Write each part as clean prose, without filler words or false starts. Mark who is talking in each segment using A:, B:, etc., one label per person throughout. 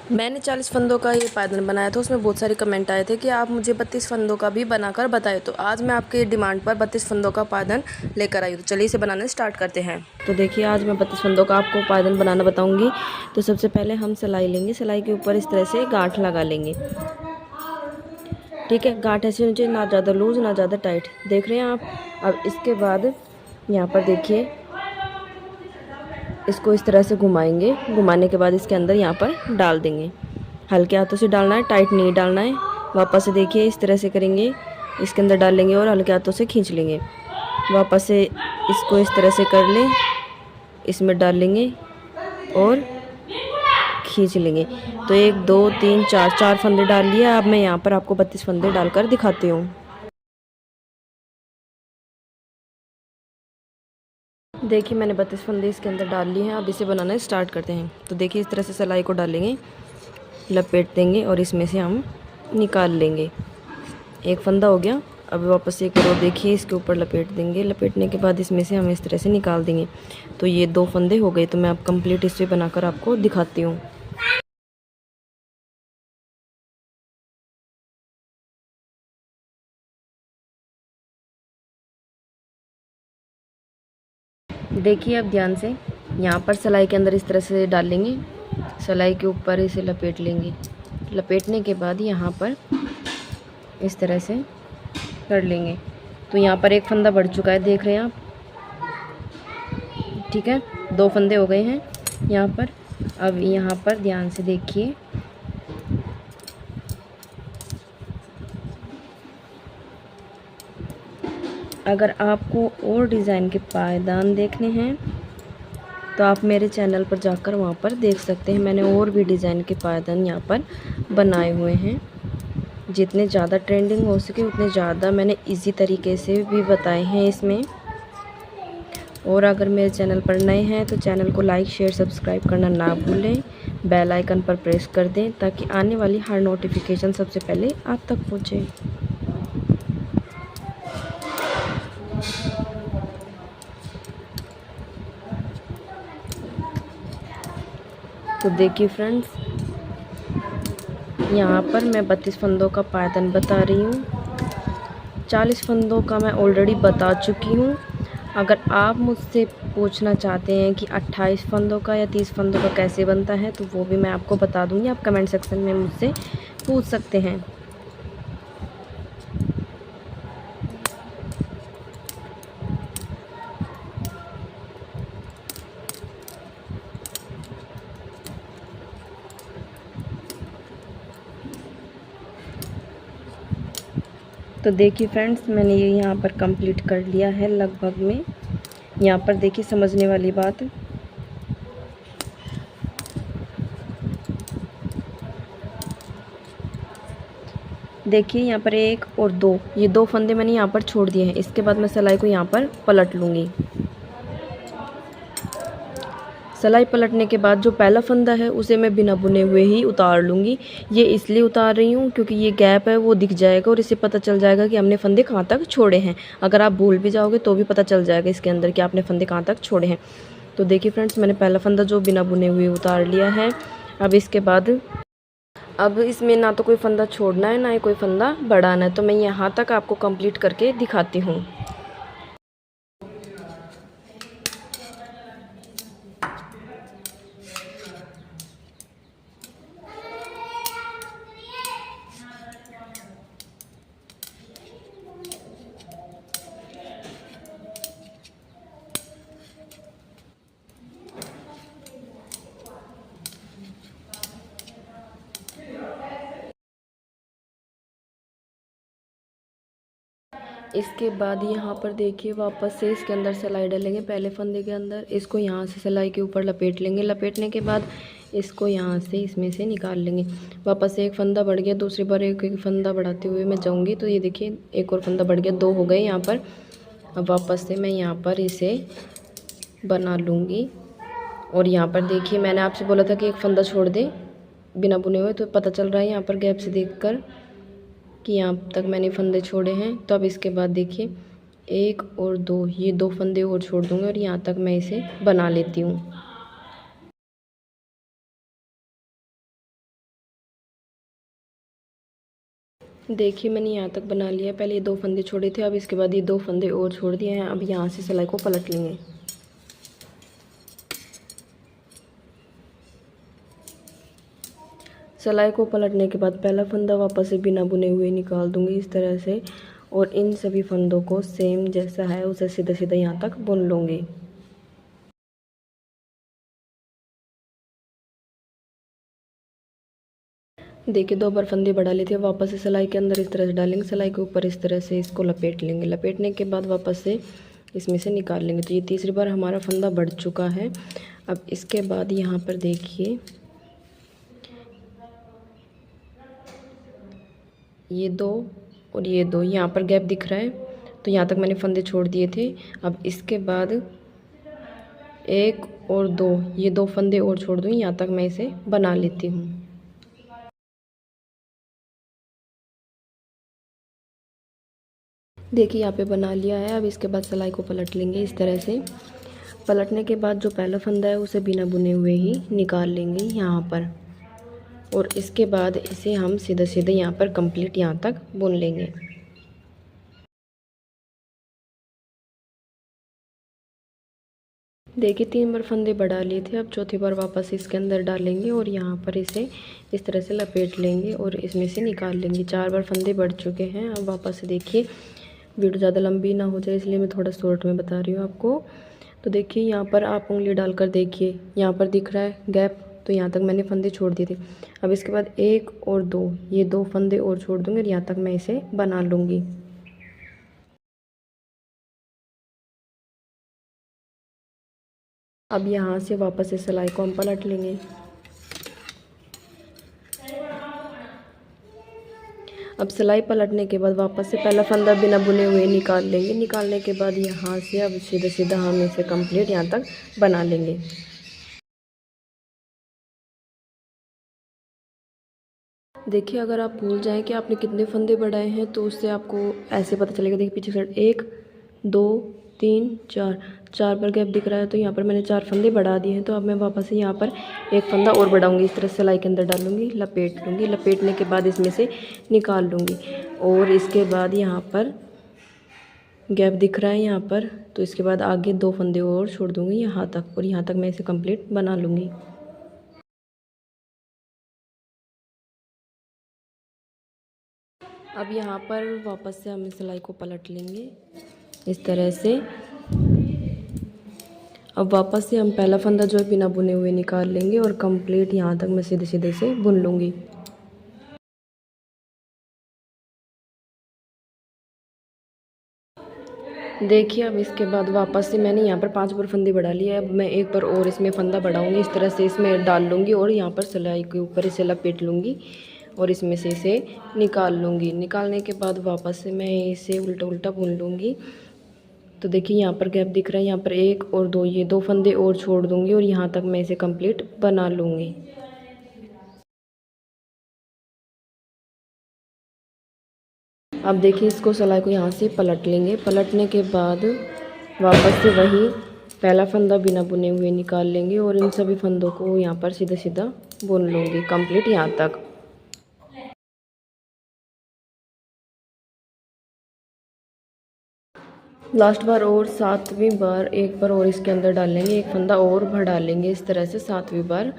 A: मैंने 40 फंदों का ये पायदान बनाया था। उसमें बहुत सारे कमेंट आए थे कि आप मुझे 32 फंदों का भी बनाकर बताएं। तो आज मैं आपके डिमांड पर 32 फंदों का पायदान लेकर आई हूँ। तो चलिए इसे बनाना स्टार्ट करते हैं। तो देखिए आज मैं 32 फंदों का आपको पायदान बनाना बताऊँगी। तो सबसे पहले हम सिलाई लेंगे। सिलाई के ऊपर इस तरह से गांठ लगा लेंगे। ठीक है, गांठ ऐसे नीचे, ना ज़्यादा लूज़ ना ज़्यादा टाइट, देख रहे हैं आप। अब इसके बाद यहाँ पर देखिए, इसको इस तरह से घुमाएंगे। घुमाने के बाद इसके अंदर यहाँ पर डाल देंगे। हल्के हाथों से डालना है, टाइट नहीं डालना है। वापस से देखिए इस तरह से करेंगे, इसके अंदर डाल लेंगे और हल्के हाथों से खींच लेंगे। वापस से इसको इस तरह से कर लें, इसमें डाल लेंगे और खींच लेंगे। तो 1 2 3 4 फंदे डाल लिए। अब मैं यहाँ पर आपको 32 फंदे डालकर दिखाती हूँ। देखिए मैंने 32 फंदे इसके अंदर डाल लिए हैं। अब इसे बनाना स्टार्ट करते हैं। तो देखिए इस तरह से सिलाई को डालेंगे, लपेट देंगे और इसमें से हम निकाल लेंगे। एक फंदा हो गया। अब वापस से एक और देखिए, इसके ऊपर लपेट देंगे। लपेटने के बाद इसमें से हम इस तरह से निकाल देंगे। तो ये 2 फंदे हो गए। तो मैं अब कंप्लीट इसे बनाकर आपको दिखाती हूँ। देखिए अब ध्यान से, यहाँ पर सिलाई के अंदर इस तरह से डाल लेंगे। सिलाई के ऊपर इसे लपेट लेंगे। लपेटने के बाद यहाँ पर इस तरह से कर लेंगे। तो यहाँ पर एक फंदा बढ़ चुका है, देख रहे हैं आप। ठीक है, 2 फंदे हो गए हैं यहाँ पर। अब यहाँ पर ध्यान से देखिए, अगर आपको और डिज़ाइन के पायदान देखने हैं तो आप मेरे चैनल पर जाकर वहाँ पर देख सकते हैं। मैंने और भी डिज़ाइन के पायदान यहाँ पर बनाए हुए हैं। जितने ज़्यादा ट्रेंडिंग हो सके उतने ज़्यादा मैंने इजी तरीके से भी बताए हैं इसमें। और अगर मेरे चैनल पर नए हैं तो चैनल को लाइक शेयर सब्सक्राइब करना ना भूलें। बेल आइकन पर प्रेस कर दें ताकि आने वाली हर नोटिफिकेशन सबसे पहले आप तक पहुँचे। तो देखिए फ्रेंड्स, यहाँ पर मैं 32 फंदों का पायदान बता रही हूँ। 40 फंदों का मैं ऑलरेडी बता चुकी हूँ। अगर आप मुझसे पूछना चाहते हैं कि 28 फंदों का या 30 फंदों का कैसे बनता है तो वो भी मैं आपको बता दूँगी। आप कमेंट सेक्शन में मुझसे पूछ सकते हैं। तो देखिए फ्रेंड्स, मैंने ये यहाँ पर कंप्लीट कर लिया है लगभग में। यहाँ पर देखिए समझने वाली बात, देखिए यहाँ पर 1 और 2, ये 2 फंदे मैंने यहाँ पर छोड़ दिए हैं। इसके बाद मैं सिलाई को यहाँ पर पलट लूँगी। सिलाई पलटने के बाद जो पहला फंदा है उसे मैं बिना बुने हुए ही उतार लूँगी। ये इसलिए उतार रही हूँ क्योंकि ये गैप है वो दिख जाएगा और इससे पता चल जाएगा कि हमने फंदे कहाँ तक छोड़े हैं। अगर आप भूल भी जाओगे तो भी पता चल जाएगा इसके अंदर कि आपने फंदे कहाँ तक छोड़े हैं। तो देखिए फ्रेंड्स, मैंने पहला फंदा जो बिना बुने हुए उतार लिया है। अब इसके बाद अब इसमें ना तो कोई फंदा छोड़ना है ना ही कोई फंदा बढ़ाना है। तो मैं यहाँ तक आपको कंप्लीट करके दिखाती हूँ। इसके बाद यहाँ पर देखिए वापस से इसके अंदर सिलाई डालेंगे। पहले फंदे के अंदर इसको यहाँ से सिलाई के ऊपर लपेट लेंगे। लपेटने के बाद इसको यहाँ से इसमें से निकाल लेंगे। वापस से एक फंदा बढ़ गया, दूसरी बार एक फंदा बढ़ाते हुए मैं जाऊँगी। तो ये देखिए एक और फंदा बढ़ गया, 2 हो गए यहाँ पर। अब वापस से मैं यहाँ पर इसे बना लूँगी। और यहाँ पर देखिए मैंने आपसे बोला था कि एक फंदा छोड़ दें बिना बुने हुए, तो पता चल रहा है यहाँ पर गैप से देखकर कि यहाँ तक मैंने फंदे छोड़े हैं। तो अब इसके बाद देखिए 1 और 2, ये 2 फंदे और छोड़ दूँगी और यहाँ तक मैं इसे बना लेती हूँ। देखिए मैंने यहाँ तक बना लिया। पहले ये 2 फंदे छोड़े थे, अब इसके बाद ये 2 फंदे और छोड़ दिए हैं। अब यहाँ से सिलाई को पलट लेंगे। सिलाई को पलटने के बाद पहला फंदा वापस से बिना बुने हुए निकाल दूंगी इस तरह से, और इन सभी फंदों को सेम जैसा है उसे सीधा सीधा यहाँ तक बुन लूँगी। देखिए 2 बार फंदे बढ़ा लिए थे, वापस से सिलाई के अंदर इस तरह से डालेंगे, सिलाई के ऊपर इस तरह से इसको लपेट लेंगे। लपेटने के बाद वापस से इसमें से निकाल लेंगे। तो ये तीसरी बार हमारा फंदा बढ़ चुका है। अब इसके बाद यहाँ पर देखिए ये 2 और ये 2 यहाँ पर गैप दिख रहा है, तो यहाँ तक मैंने फंदे छोड़ दिए थे। अब इसके बाद 1 और 2 ये 2 फंदे और छोड़ दूँगी, यहाँ तक मैं इसे बना लेती हूँ। देखिए यहाँ पे बना लिया है। अब इसके बाद सिलाई को पलट लेंगे इस तरह से। पलटने के बाद जो पहला फंदा है उसे बिना बुने हुए ही निकाल लेंगे यहाँ पर, और इसके बाद इसे हम सीधे सीधे यहाँ पर कंप्लीट यहाँ तक बुन लेंगे। देखिए 3 बार फंदे बढ़ा लिए थे, अब चौथी बार वापस इसके अंदर डालेंगे और यहाँ पर इसे इस तरह से लपेट लेंगे और इसमें से निकाल लेंगे। 4 बार फंदे बढ़ चुके हैं। अब वापस से देखिए, वीडियो ज़्यादा लंबी ना हो जाए इसलिए मैं थोड़ा शॉर्ट में बता रही हूँ आपको। तो देखिए यहाँ पर आप उंगली डालकर देखिए, यहाँ पर दिख रहा है गैप, तो यहाँ तक मैंने फंदे छोड़ दिए थे। अब इसके बाद 1 और 2 ये 2 फंदे और छोड़ दूँगी और यहाँ तक मैं इसे बना लूँगी। अब यहाँ से वापस से सिलाई को हम पलट लेंगे। अब सिलाई पलटने के बाद वापस से पहला फंदा बिना बुने हुए निकाल लेंगे। निकालने के बाद यहाँ से अब सीधा सीधा हम इसे कंप्लीट यहाँ तक बना लेंगे। देखिए अगर आप भूल जाएं कि आपने कितने फंदे बढ़ाए हैं तो उससे आपको ऐसे पता चलेगा। देखिए पीछे साइड 1 2 3 4 बार गैप दिख रहा है, तो यहाँ पर मैंने 4 फंदे बढ़ा दिए हैं। तो अब मैं वापस से यहाँ पर एक फंदा और बढ़ाऊंगी, इस तरह सिलाई के अंदर डालूंगी, लपेट लूँगी। लपेटने के बाद इसमें से निकाल लूँगी और इसके बाद यहाँ पर गैप दिख रहा है यहाँ पर, तो इसके बाद आगे 2 फंदे और छोड़ दूँगी यहाँ तक, और यहाँ तक मैं इसे कंप्लीट बना लूँगी। अब यहाँ पर वापस से हम सिलाई को पलट लेंगे इस तरह से। अब वापस से हम पहला फंदा जो है बिना बुने हुए निकाल लेंगे और कंप्लीट यहाँ तक मैं सीधे सीधे से बुन लूँगी। देखिए अब इसके बाद वापस से मैंने यहाँ पर 5 बार फंदे बढ़ा लिए। अब मैं एक बार और इसमें फंदा बढ़ाऊँगी, इस तरह से इसमें डाल लूँगी और यहाँ पर सिलाई के ऊपर इसे लपेट लूँगी और इसमें से इसे निकाल लूँगी। निकालने के बाद वापस से मैं इसे उल्टा उल्टा बुन लूँगी। तो देखिए यहाँ पर गैप दिख रहा है, यहाँ पर 1 और 2 ये 2 फंदे और छोड़ दूँगी और यहाँ तक मैं इसे कंप्लीट बना लूँगी। अब देखिए इसको सिलाई को यहाँ से पलट लेंगे। पलटने के बाद वापस से वही पहला फंदा बिना बुने हुए निकाल लेंगे और इन सभी फंदों को यहाँ पर सीधा सीधा बुन लूँगी कंप्लीट यहाँ तक। लास्ट बार और 7वीं बार एक बार और इसके अंदर डालेंगे, एक फंदा और बढ़ा लेंगे इस तरह से 7वीं बार।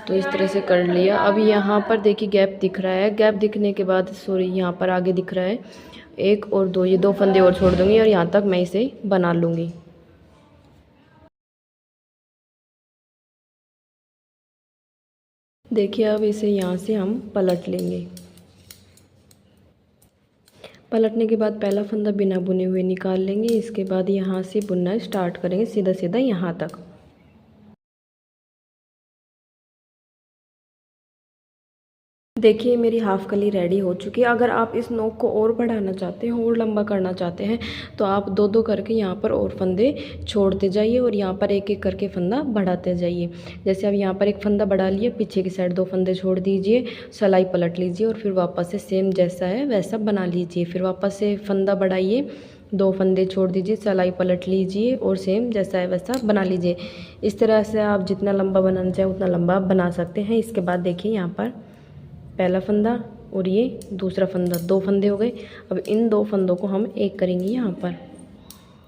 A: तो इस तरह से कर लिया। अब यहाँ पर देखिए गैप दिख रहा है, गैप दिखने के बाद सॉरी यहाँ पर आगे दिख रहा है 1 और 2 ये 2 फंदे और छोड़ दूँगी और यहाँ तक मैं इसे बना लूँगी। देखिए अब इसे यहाँ से हम पलट लेंगे। पलटने के बाद पहला फंदा बिना बुने हुए निकाल लेंगे। इसके बाद यहाँ से बुनना स्टार्ट करेंगे सीधा सीधा यहाँ तक। देखिए मेरी हाफ कली रेडी हो चुकी है। अगर आप इस नोक को और बढ़ाना चाहते हैं और लंबा करना चाहते हैं तो आप 2-2 करके यहाँ पर और फंदे छोड़ते जाइए और यहाँ पर एक एक करके फंदा बढ़ाते जाइए। जैसे अब यहाँ पर एक फंदा बढ़ा लिए, पीछे की साइड 2 फंदे छोड़ दीजिए, सिलाई पलट लीजिए और फिर वापस से सेम जैसा है वैसा बना लीजिए। फिर वापस से फंदा बढ़ाइए, 2 फंदे छोड़ दीजिए, सिलाई पलट लीजिए और सेम जैसा है वैसा बना लीजिए। इस तरह से आप जितना लंबा बनाना चाहें उतना लंबा बना सकते हैं। इसके बाद देखिए यहाँ पर पहला फंदा और ये दूसरा फंदा, 2 फंदे हो गए। अब इन 2 फंदों को हम एक करेंगे यहाँ पर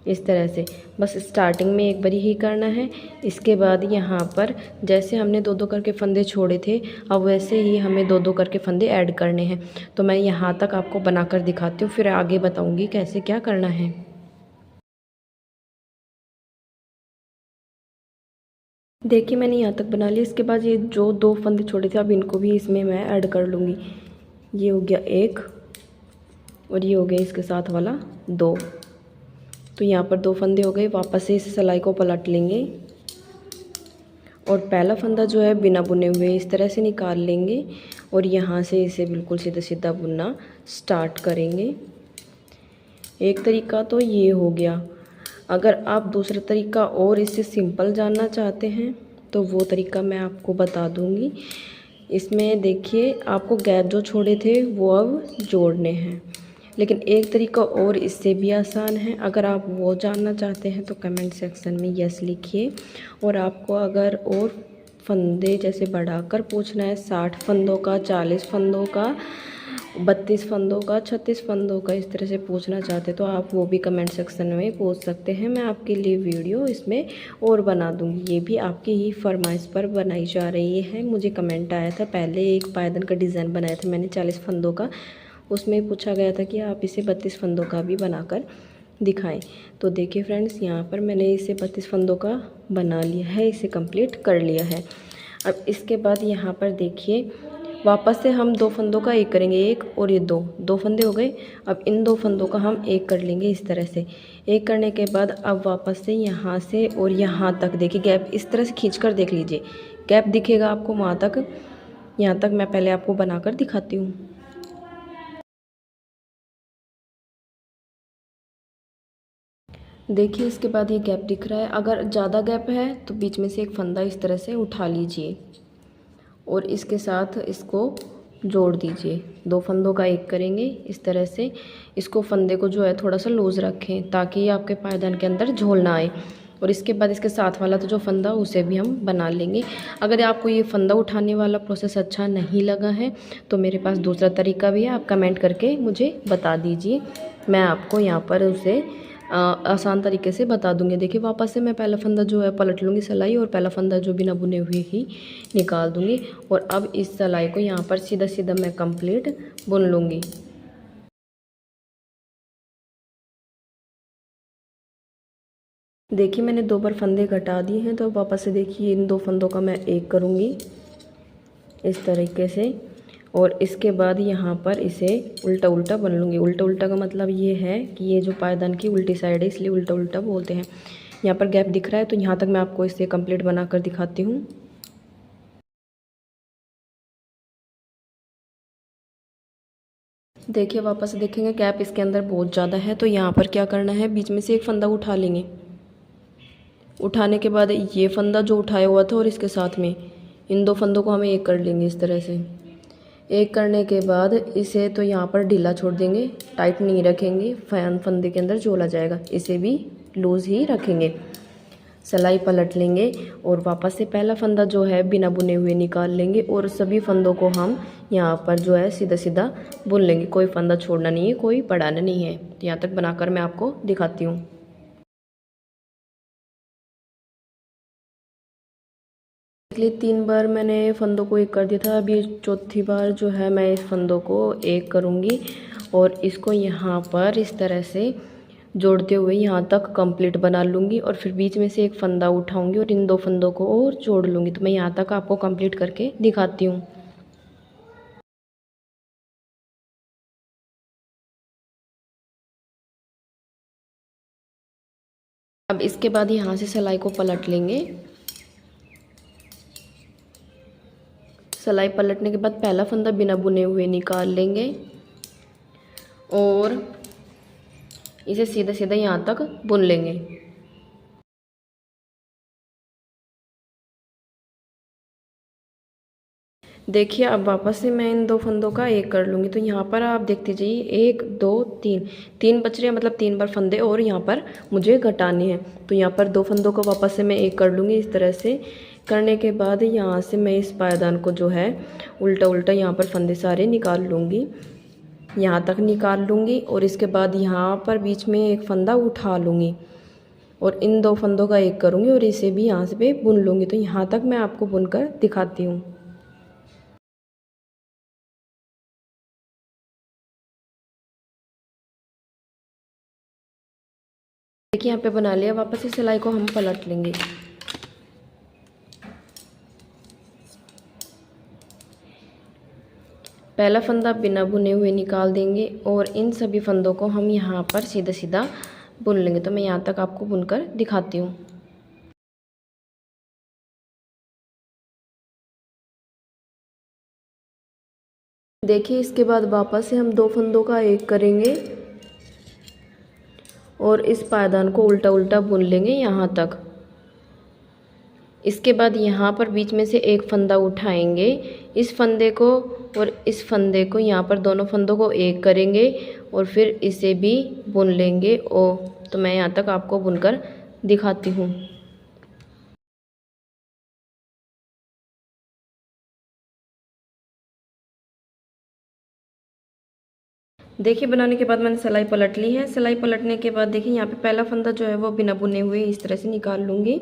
A: इस तरह से। बस स्टार्टिंग में एक बारी ही करना है। इसके बाद यहाँ पर जैसे हमने 2-2 करके फंदे छोड़े थे, अब वैसे ही हमें 2-2 करके फंदे ऐड करने हैं। तो मैं यहाँ तक आपको बनाकर दिखाती हूँ, फिर आगे बताऊँगी कैसे क्या करना है। देखिए मैंने यहाँ तक बना लिया। इसके बाद ये जो 2 फंदे छोड़े थे, अब इनको भी इसमें मैं ऐड कर लूँगी। ये हो गया 1 और ये हो गया इसके साथ वाला 2। तो यहाँ पर 2 फंदे हो गए। वापस से इस सिलाई को पलट लेंगे और पहला फंदा जो है बिना बुने हुए इस तरह से निकाल लेंगे और यहाँ से इसे बिल्कुल सीधा सीधा बुनना स्टार्ट करेंगे। एक तरीका तो ये हो गया। अगर आप दूसरा तरीका और इससे सिंपल जानना चाहते हैं तो वो तरीका मैं आपको बता दूँगी। इसमें देखिए आपको गैप जो छोड़े थे वो अब जोड़ने हैं, लेकिन एक तरीका और इससे भी आसान है। अगर आप वो जानना चाहते हैं तो कमेंट सेक्शन में यस लिखिए। और आपको अगर और फंदे जैसे बढ़ाकर पूछना है, 60 फंदों का, 40 फंदों का, 32 फंदों का, 36 फंदों का, इस तरह से पूछना चाहते तो आप वो भी कमेंट सेक्शन में पूछ सकते हैं। मैं आपके लिए वीडियो इसमें और बना दूँगी। ये भी आपकी ही फरमाइश पर बनाई जा रही है। मुझे कमेंट आया था, पहले एक पायदान का डिज़ाइन बनाया था मैंने 40 फंदों का, उसमें पूछा गया था कि आप इसे 32 फंदों का भी बनाकर दिखाएं। तो देखिए फ्रेंड्स, यहाँ पर मैंने इसे 32 फंदों का बना लिया है, इसे कंप्लीट कर लिया है। अब इसके बाद यहाँ पर देखिए वापस से हम 2 फंदों का एक करेंगे, 1 और ये 2 फंदे हो गए। अब इन 2 फंदों का हम एक कर लेंगे इस तरह से। एक करने के बाद अब वापस से यहाँ से और यहाँ तक देखिए गैप इस तरह से खींच कर देख लीजिए, गैप दिखेगा आपको वहाँ तक। यहाँ तक मैं पहले आपको बनाकर दिखाती हूँ। देखिए इसके बाद ये गैप दिख रहा है। अगर ज़्यादा गैप है तो बीच में से एक फंदा इस तरह से उठा लीजिए और इसके साथ इसको जोड़ दीजिए। 2 फंदों का एक करेंगे इस तरह से। इसको फंदे को जो है थोड़ा सा लूज़ रखें ताकि ये आपके पायदान के अंदर झोल ना आए। और इसके बाद इसके साथ वाला तो जो फंदा उसे भी हम बना लेंगे। अगर आपको ये फंदा उठाने वाला प्रोसेस अच्छा नहीं लगा है तो मेरे पास दूसरा तरीका भी है, आप कमेंट करके मुझे बता दीजिए, मैं आपको यहाँ पर उसे आसान तरीके से बता दूंगी। देखिए वापस से मैं पहला फंदा जो है पलट लूँगी सिलाई और पहला फंदा जो बिना बुने हुए ही निकाल दूँगी। और अब इस सिलाई को यहाँ पर सीधा सीधा मैं कंप्लीट बुन लूँगी। देखिए मैंने 2 बार फंदे घटा दिए हैं, तो वापस से देखिए इन 2 फंदों का मैं एक करूँगी इस तरीके से। और इसके बाद यहाँ पर इसे उल्टा उल्टा बन लूँगी। उल्टा उल्टा का मतलब ये है कि ये जो पायदान की उल्टी साइड है इसलिए उल्टा उल्टा बोलते हैं। यहाँ पर गैप दिख रहा है तो यहाँ तक मैं आपको इसे कंप्लीट बना कर दिखाती हूँ। देखिए वापस से देखेंगे गैप इसके अंदर बहुत ज़्यादा है, तो यहाँ पर क्या करना है, बीच में से एक फंदा उठा लेंगे। उठाने के बाद ये फंदा जो उठाया हुआ था और इसके साथ में इन 2 फंदों को हमें एक कर लेंगे इस तरह से। एक करने के बाद इसे तो यहाँ पर ढीला छोड़ देंगे, टाइट नहीं रखेंगे, फंदे के अंदर झोला जाएगा। इसे भी लूज़ ही रखेंगे। सिलाई पलट लेंगे और वापस से पहला फंदा जो है बिना बुने हुए निकाल लेंगे और सभी फंदों को हम यहाँ पर जो है सीधा सीधा बुन लेंगे। कोई फंदा छोड़ना नहीं है, कोई बढ़ाना नहीं है। यहाँ तक बनाकर मैं आपको दिखाती हूँ। इसलिए 3 बार मैंने फंदों को एक कर दिया था, अभी चौथी बार जो है मैं इस फंदों को एक करूँगी और इसको यहाँ पर इस तरह से जोड़ते हुए यहाँ तक कंप्लीट बना लूँगी और फिर बीच में से एक फंदा उठाऊँगी और इन 2 फंदों को और जोड़ लूँगी। तो मैं यहाँ तक आपको कंप्लीट करके दिखाती हूँ। अब इसके बाद यहाँ से सिलाई को पलट लेंगे। सिलाई पलटने के बाद पहला फंदा बिना बुने हुए निकाल लेंगे और इसे सीधा सीधा यहाँ तक बुन लेंगे। देखिए अब वापस से मैं इन 2 फंदों का एक कर लूँगी। तो यहाँ पर आप देखते जाइए 1 2 3 3 बच रहे हैं, मतलब 3 बार फंदे और यहाँ पर मुझे घटाने हैं। तो यहाँ पर 2 फंदों को वापस से मैं एक कर लूँगी। इस तरह से करने के बाद यहाँ से मैं इस पायदान को जो है उल्टा उल्टा यहाँ पर फंदे सारे निकाल लूँगी, यहाँ तक निकाल लूँगी। और इसके बाद यहाँ पर बीच में एक फंदा उठा लूँगी और इन 2 फंदों का एक करूँगी और इसे भी यहाँ से बुन लूँगी। तो यहाँ तक मैं आपको बुनकर दिखाती हूँ। देखिए यहाँ पे बना लिया। वापस इस सिलाई को हम पलट लेंगे। पहला फंदा बिना बुने हुए निकाल देंगे और इन सभी फंदों को हम यहाँ पर सीधा सीधा बुन लेंगे। तो मैं यहाँ तक आपको बुनकर दिखाती हूँ। देखिए इसके बाद वापस से हम 2 फंदों का एक करेंगे और इस पायदान को उल्टा उल्टा बुन लेंगे यहाँ तक। इसके बाद यहाँ पर बीच में से एक फंदा उठाएंगे, इस फंदे को और इस फंदे को यहाँ पर दोनों फंदों को एक करेंगे और फिर इसे भी बुन लेंगे। तो मैं यहाँ तक आपको बुनकर दिखाती हूँ। देखिए बनाने के बाद मैंने सिलाई पलट ली है। सिलाई पलटने के बाद देखिए यहाँ पे पहला फंदा जो है वो बिना बुने हुए इस तरह से निकाल लूँगी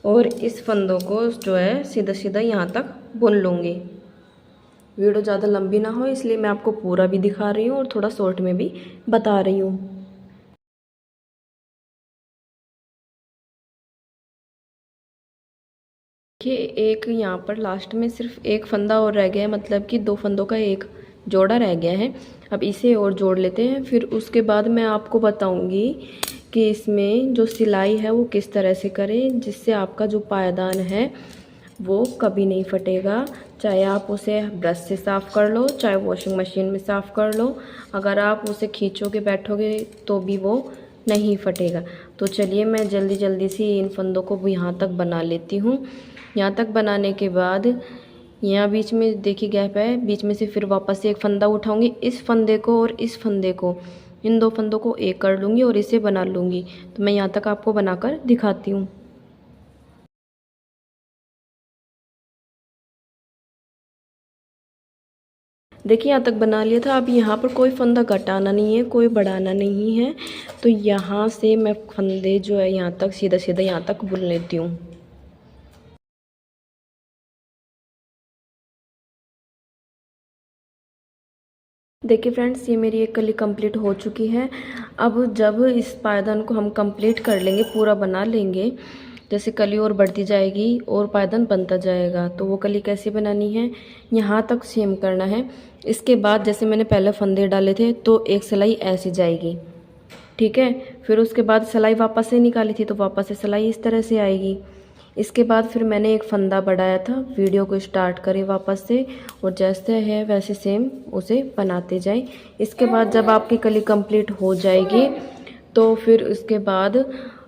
A: और इस फंदों को जो है सीधा सीधा यहाँ तक बुन लूँगी। वीडियो ज़्यादा लंबी ना हो इसलिए मैं आपको पूरा भी दिखा रही हूँ और थोड़ा शॉर्ट में भी बता रही हूँ। देखिए एक यहाँ पर लास्ट में सिर्फ एक फंदा और रह गया है, मतलब कि 2 फंदों का एक जोड़ा रह गया है। अब इसे और जोड़ लेते हैं, फिर उसके बाद मैं आपको बताऊंगी कि इसमें जो सिलाई है वो किस तरह से करें जिससे आपका जो पायदान है वो कभी नहीं फटेगा। चाहे आप उसे ब्रश से साफ़ कर लो, चाहे वॉशिंग मशीन में साफ़ कर लो, अगर आप उसे खींचोगे बैठोगे तो भी वो नहीं फटेगा। तो चलिए मैं जल्दी जल्दी से इन फंदों को यहाँ तक बना लेती हूँ। यहाँ तक बनाने के बाद यहाँ बीच में देखिए गैप है, बीच में से फिर वापस से एक फंदा उठाऊंगी, इस फंदे को और इस फंदे को, इन 2 फंदों को एक कर लूँगी और इसे बना लूँगी। तो मैं यहाँ तक आपको बनाकर दिखाती हूँ। देखिए यहाँ तक बना लिया था। अब यहाँ पर कोई फंदा घटाना नहीं है, कोई बढ़ाना नहीं है। तो यहाँ से मैं फंदे जो है यहाँ तक सीधा सीधा यहाँ तक बुन लेती हूँ। देखिए फ्रेंड्स ये मेरी एक कली कंप्लीट हो चुकी है। अब जब इस पायदान को हम कंप्लीट कर लेंगे, पूरा बना लेंगे, जैसे कली और बढ़ती जाएगी और पायदान बनता जाएगा, तो वो कली कैसे बनानी है, यहाँ तक सेम करना है। इसके बाद जैसे मैंने पहले फंदे डाले थे तो एक सिलाई ऐसे जाएगी, ठीक है। फिर उसके बाद सिलाई वापस से निकाली थी तो वापस से सिलाई इस तरह से आएगी। इसके बाद फिर मैंने एक फंदा बढ़ाया था। वीडियो को स्टार्ट करें वापस से और जैसे है वैसे सेम उसे बनाते जाएं। इसके बाद जब आपकी कली कंप्लीट हो जाएगी तो फिर उसके बाद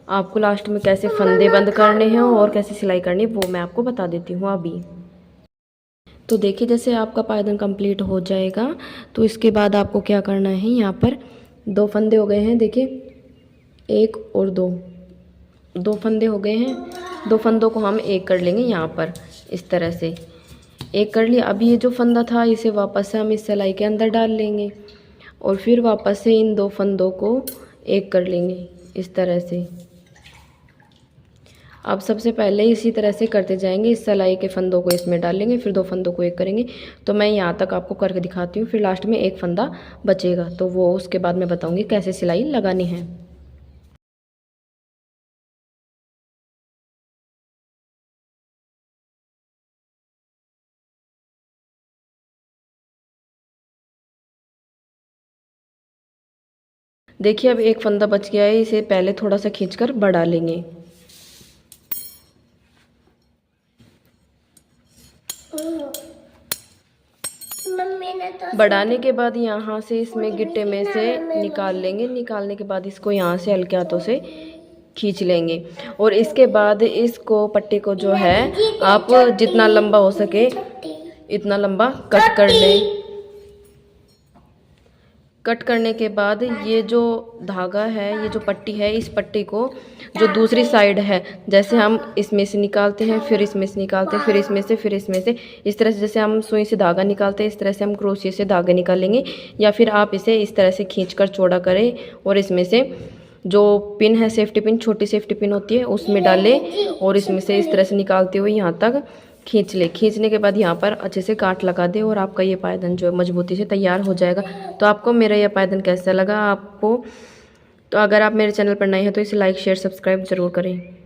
A: आपको लास्ट में कैसे फंदे बंद करने हैं और कैसे सिलाई करनी है वो मैं आपको बता देती हूँ अभी। तो देखिए जैसे आपका पायदान कंप्लीट हो जाएगा तो इसके बाद आपको क्या करना है, यहाँ पर 2 फंदे हो गए हैं, देखिए 1 और 2 फंदे हो गए हैं। 2 फंदों को हम एक कर लेंगे, यहाँ पर इस तरह से एक कर लिया। अभी ये जो फंदा था इसे वापस से हम इस सिलाई के अंदर डाल लेंगे और फिर वापस से इन 2 फंदों को एक कर लेंगे इस तरह से। अब सबसे पहले इसी तरह से करते जाएंगे, इस सिलाई के फंदों को इसमें डाल लेंगे, फिर 2 फंदों को एक करेंगे। तो मैं यहाँ तक आपको करके दिखाती हूँ, फिर लास्ट में एक फंदा बचेगा तो वो उसके बाद मैं बताऊँगी कैसे सिलाई लगानी है। देखिए अब एक फंदा बच गया है, इसे पहले थोड़ा सा खींचकर बढ़ा लेंगे। बढ़ाने के बाद यहाँ से इसमें गिट्टे में से निकाल लेंगे। निकालने के बाद इसको यहाँ से हल्के हाथों से खींच लेंगे और इसके बाद इसको पट्टी को जो है आप जितना लंबा हो सके इतना लंबा कट कर लें। कट करने के बाद ये जो धागा है, ये जो पट्टी है, इस पट्टी को जो दूसरी साइड है, जैसे हम इसमें से निकालते हैं, फिर इसमें से निकालते हैं, फिर इसमें से, फिर इसमें से, इस तरह से जैसे हम सुई से धागा निकालते हैं, इस तरह से हम क्रोशिया से धागा निकालेंगे। या फिर आप इसे इस तरह से खींचकर चौड़ा करें और इसमें से जो पिन है, सेफ्टी पिन, छोटी सेफ्टी पिन होती है, उसमें डालें और इसमें से इस तरह से निकालते हुए यहाँ तक खींच ले। खींचने के बाद यहाँ पर अच्छे से काट लगा दे और आपका ये पायदान जो है मजबूती से तैयार हो जाएगा। तो आपको मेरा ये पायदान कैसा लगा आपको, तो अगर आप मेरे चैनल पर नए हैं तो इसे लाइक शेयर सब्सक्राइब ज़रूर करें।